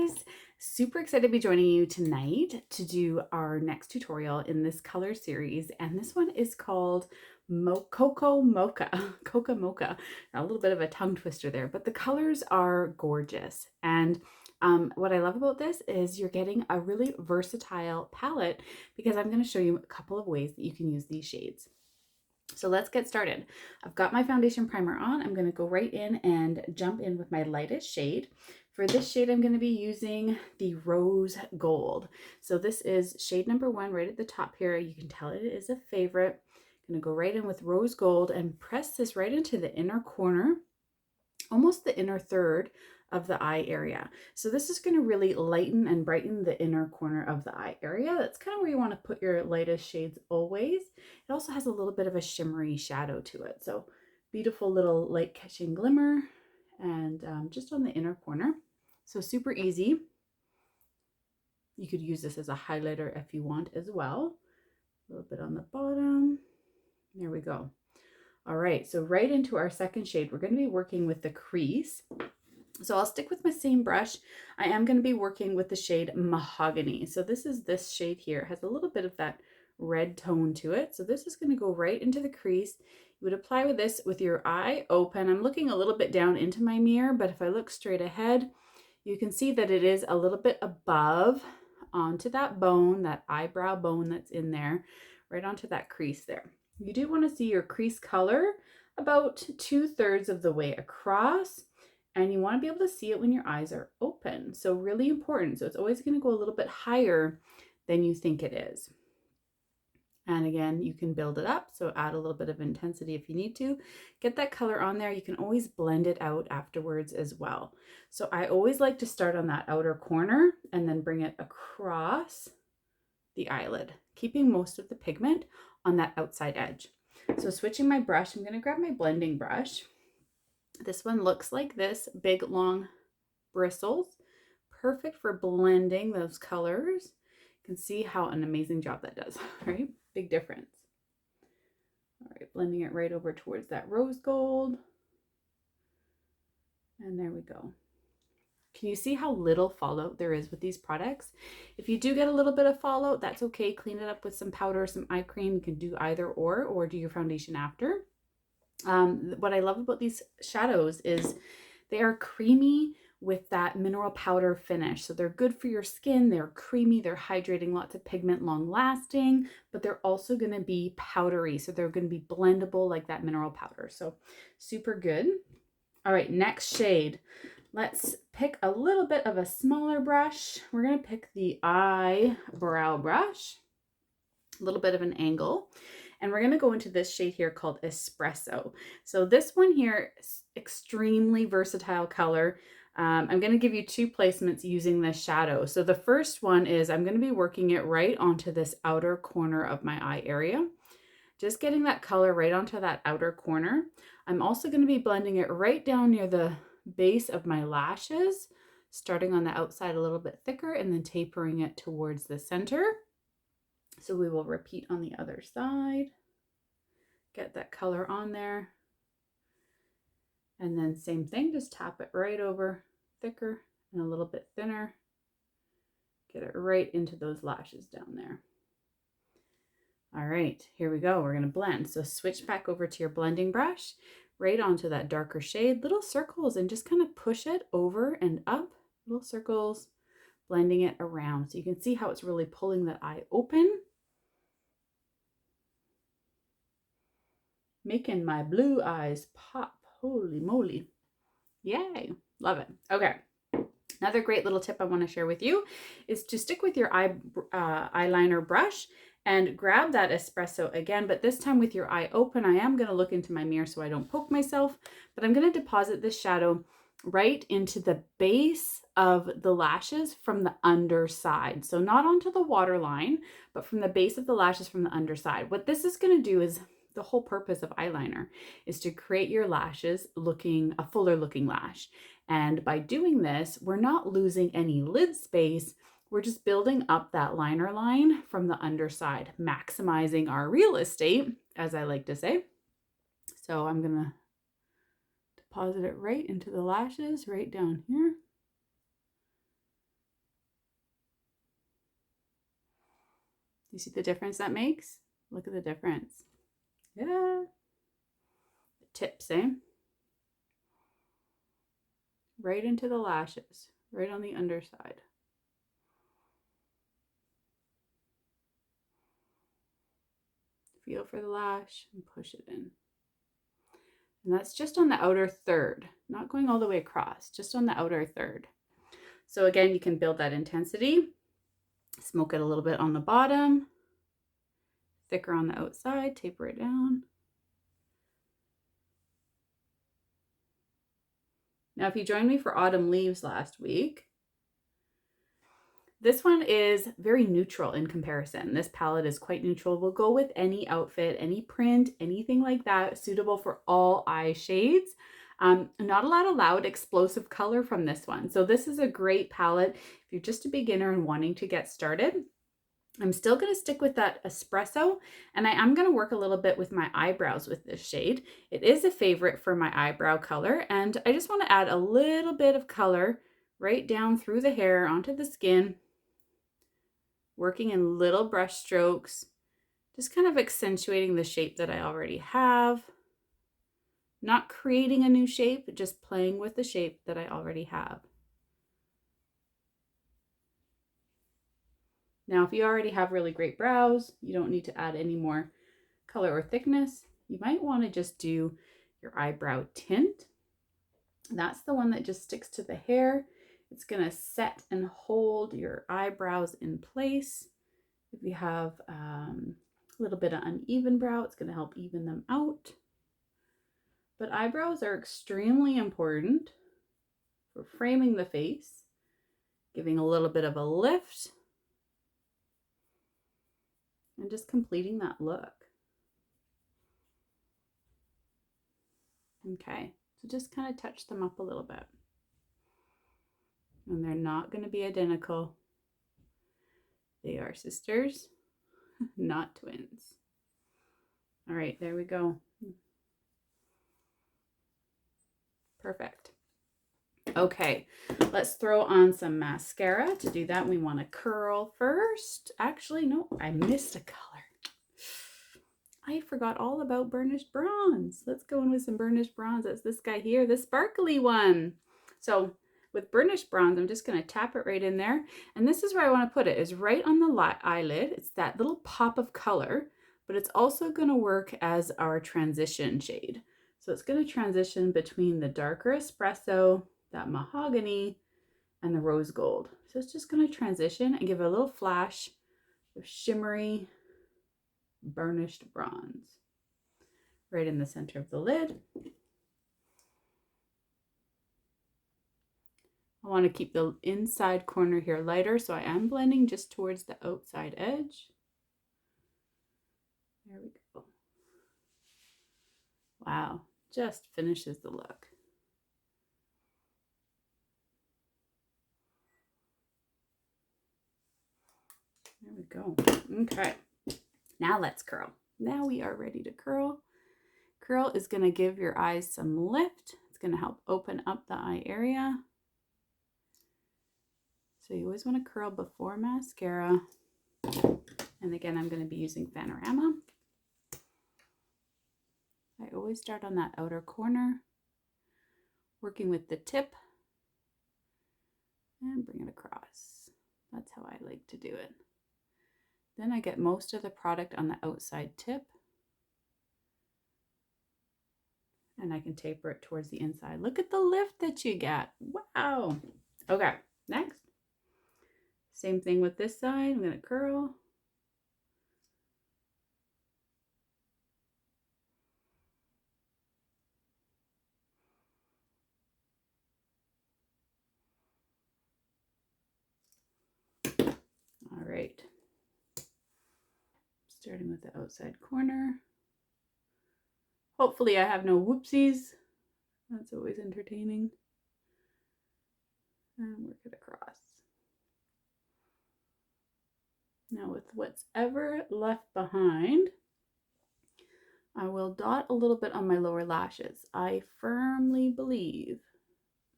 guys, super excited to be joining you tonight to do our next tutorial in this color series, and this one is called Cocoa Mocha. Cocoa Mocha. A little bit of a tongue twister there, but the colors are gorgeous. And what I love about this is you're getting a really versatile palette because I'm going to show you a couple of ways that you can use these shades. So let's get started. I've got my foundation primer on. I'm going to go right in and jump in with my lightest shade. For this shade, I'm going to be using the Rose Gold. So this is shade number 1 right at the top here. You can tell it is a favorite. I'm going to go right in with Rose Gold and press this right into the inner corner, almost the inner third of the eye area. So this is going to really lighten and brighten the inner corner of the eye area. That's kind of where you want to put your lightest shades always. It also has a little bit of a shimmery shadow to it. So beautiful little light catching glimmer and just on the inner corner. So super easy. You could use this as a highlighter if you want as well. A little bit on the bottom. There we go. All right, so right into our second shade, we're going to be working with the crease. So I'll stick with my same brush. I am going to be working with the shade Mahogany. So this is this shade here. It has a little bit of that red tone to it. So this is going to go right into the crease. You would apply with this with your eye open. I'm looking a little bit down into my mirror, but if I look straight ahead, you can see that it is a little bit above onto that bone, that eyebrow bone that's in there, right onto that crease there. You do want to see your crease color about 2/3 of the way across, and you want to be able to see it when your eyes are open. So really important. So it's always going to go a little bit higher than you think it is. And again, you can build it up. So add a little bit of intensity if you need to. Get that color on there. You can always blend it out afterwards as well. So I always like to start on that outer corner and then bring it across the eyelid, keeping most of the pigment on that outside edge. So switching my brush, I'm going to grab my blending brush. This one looks like this, big long bristles, perfect for blending those colors. You can see how an amazing job that does, right? Big difference. All right, blending it right over towards that rose gold. And there we go. Can you see how little fallout there is with these products? If you do get a little bit of fallout, that's okay. Clean it up with some powder, some eye cream. You can do either or do your foundation after. What I love about these shadows is they are creamy with that mineral powder finish. So they're good for your skin. They're creamy, they're hydrating, lots of pigment, long lasting, but they're also going to be powdery. So they're going to be blendable like that mineral powder. So super good. All right, next shade. Let's pick a little bit of a smaller brush. We're going to pick the eyebrow brush, a little bit of an angle. And we're going to go into this shade here called Espresso. So this one here is extremely versatile color. I'm going to give you 2 placements using this shadow. So the first one is I'm going to be working it right onto this outer corner of my eye area. Just getting that color right onto that outer corner. I'm also going to be blending it right down near the base of my lashes, starting on the outside a little bit thicker and then tapering it towards the center. So we will repeat on the other side. Get that color on there. And then same thing, just tap it right over thicker and a little bit thinner. Get it right into those lashes down there. All right, here we go. We're going to blend. So switch back over to your blending brush, right onto that darker shade, little circles, and just kind of push it over and up, little circles, blending it around. So you can see how it's really pulling that eye open. Making my blue eyes pop. Holy moly. Yay. Love it. Okay. Another great little tip I want to share with you is to stick with your eyeliner brush and grab that espresso again, but this time with your eye open. I am going to look into my mirror so I don't poke myself, but I'm going to deposit this shadow right into the base of the lashes from the underside. So not onto the waterline, but from the base of the lashes from the underside. What this is going to do is the whole purpose of eyeliner is to create your lashes looking a fuller looking lash. And by doing this, we're not losing any lid space. We're just building up that liner line from the underside, maximizing our real estate, as I like to say. So I'm going to deposit it right into the lashes, right down here. You see the difference that makes? Look at the difference. Yeah. The tips, eh? Right into the lashes, right on the underside. Feel for the lash and push it in. And that's just on the outer third, not going all the way across, just on the outer third. So again, you can build that intensity, smoke it a little bit on the bottom, thicker on the outside, taper it down. Now, if you joined me for Autumn Leaves last week, this one is very neutral in comparison. This palette is quite neutral. Will go with any outfit, any print, anything like that, suitable for all eye shades. Not a lot of loud explosive color from this one. So this is a great palette if you're just a beginner and wanting to get started. I'm still going to stick with that espresso, and I am going to work a little bit with my eyebrows with this shade. It is a favorite for my eyebrow color, and I just want to add a little bit of color right down through the hair onto the skin, working in little brush strokes, just kind of accentuating the shape that I already have. Not creating a new shape, but just playing with the shape that I already have. Now, if you already have really great brows, you don't need to add any more color or thickness. You might want to just do your eyebrow tint. That's the one that just sticks to the hair. It's going to set and hold your eyebrows in place. If you have a little bit of uneven brow, it's going to help even them out. But eyebrows are extremely important for framing the face, giving a little bit of a lift, and just completing that look. Okay, so just kind of touch them up a little bit. And they're not going to be identical. They are sisters, not twins. All right, there we go. Perfect. Okay, let's throw on some mascara. To do that, we want to curl first. Actually, no, I missed a color. I forgot all about burnished bronze. Let's go in with some burnished bronze. That's this guy here, the sparkly one. So with burnished bronze, I'm just going to tap it right in there. And this is where I want to put it, is right on the eyelid. It's that little pop of color, but it's also going to work as our transition shade. So it's going to transition between the darker espresso, that mahogany, and the rose gold. So it's just going to transition and give a little flash of shimmery burnished bronze right in the center of the lid. I want to keep the inside corner here lighter, so I am blending just towards the outside edge. There we go. Wow, just finishes the look. There we go. Okay, now let's curl. Now we are ready to curl. Curl is going to give your eyes some lift. It's going to help open up the eye area. So you always want to curl before mascara. And again, I'm going to be using Panorama. I always start on that outer corner, working with the tip, and bring it across. That's how I like to do it. Then I get most of the product on the outside tip, and I can taper it towards the inside. Look at the lift that you get. Wow. Okay, next. Same thing with this side. I'm going to curl. All right. Starting with the outside corner. Hopefully I have no whoopsies. That's always entertaining. And work it across. Now with what's ever left behind, I will dot a little bit on my lower lashes. I firmly believe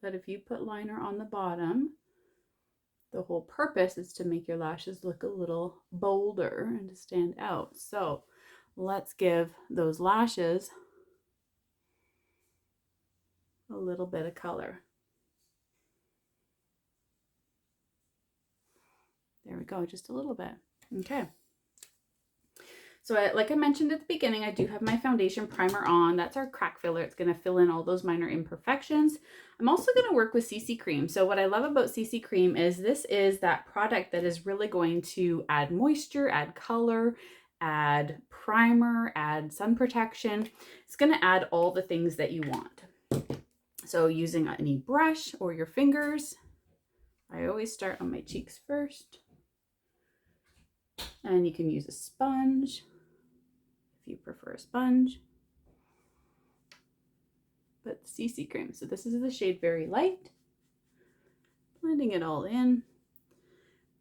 that if you put liner on the bottom, the whole purpose is to make your lashes look a little bolder and to stand out. So let's give those lashes a little bit of color. There we go, just a little bit. Okay. So like I mentioned at the beginning, I do have my foundation primer on. That's our crack filler. It's going to fill in all those minor imperfections. I'm also going to work with CC cream. So what I love about CC cream is this is that product that is really going to add moisture, add color, add primer, add sun protection. It's going to add all the things that you want. So using any brush or your fingers, I always start on my cheeks first. And you can use a sponge if you prefer a sponge. But CC cream. So this is the shade Very Light. Blending it all in.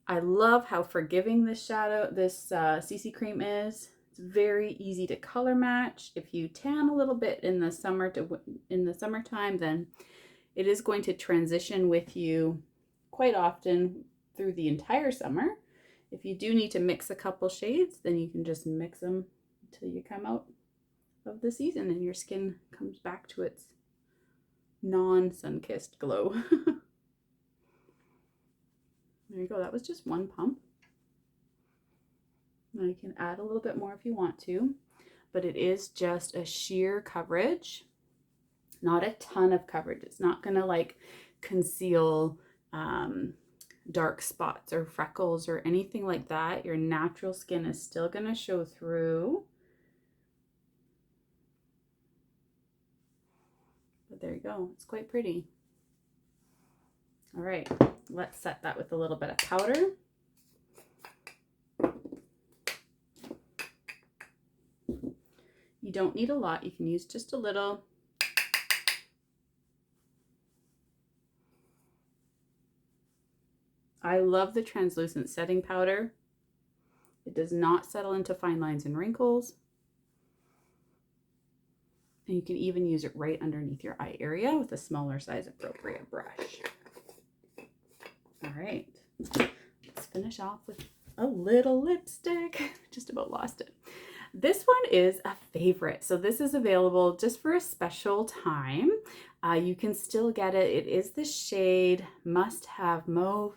I love how forgiving this CC cream is. It's very easy to color match. If you tan a little bit in the summertime, then it is going to transition with you quite often through the entire summer. If you do need to mix a couple shades, then you can just mix them until you come out of the season and your skin comes back to its non-sun-kissed glow. There you go. That was just one pump. Now you can add a little bit more if you want to, but it is just a sheer coverage, not a ton of coverage. It's not going to like conceal dark spots or freckles or anything like that. Your natural skin is still going to show through. But there you go. It's quite pretty. All right, let's set that with a little bit of powder. You don't need a lot. You can use just a little. I love the translucent setting powder. It does not settle into fine lines and wrinkles. And you can even use it right underneath your eye area with a smaller size appropriate brush. All right, let's finish off with a little lipstick. Just about lost it. This one is a favorite. So this is available just for a special time. You can still get it. It is the shade Must Have Mauve.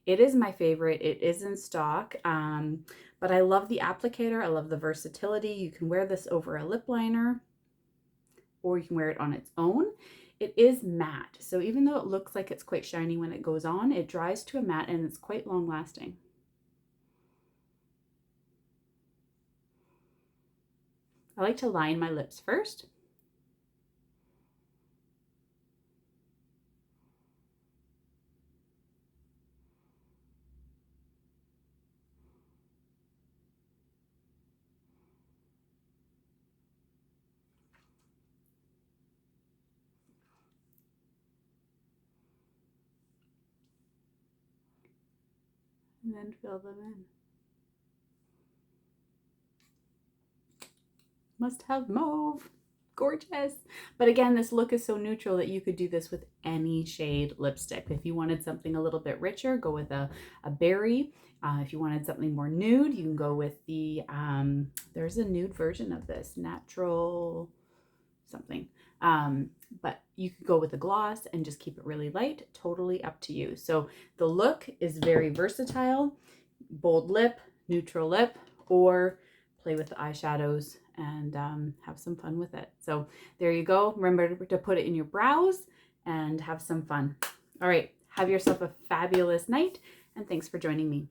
It is my favorite. It is in stock, but I love the applicator. I love the versatility. You can wear this over a lip liner, or you can wear it on its own. It is matte, so even though it looks like it's quite shiny when it goes on, it dries to a matte and it's quite long lasting. I like to line my lips first. And then fill them in. Must Have Mauve. Gorgeous. But again, this look is so neutral that you could do this with any shade lipstick. If you wanted something a little bit richer, go with a berry. If you wanted something more nude, you can go with the, there's a nude version of this, natural something. But you could go with a gloss and just keep it really light, totally up to you. So the look is very versatile, bold lip, neutral lip, or play with the eyeshadows and have some fun with it. So there you go. Remember to put it in your brows and have some fun. All right, have yourself a fabulous night, and thanks for joining me.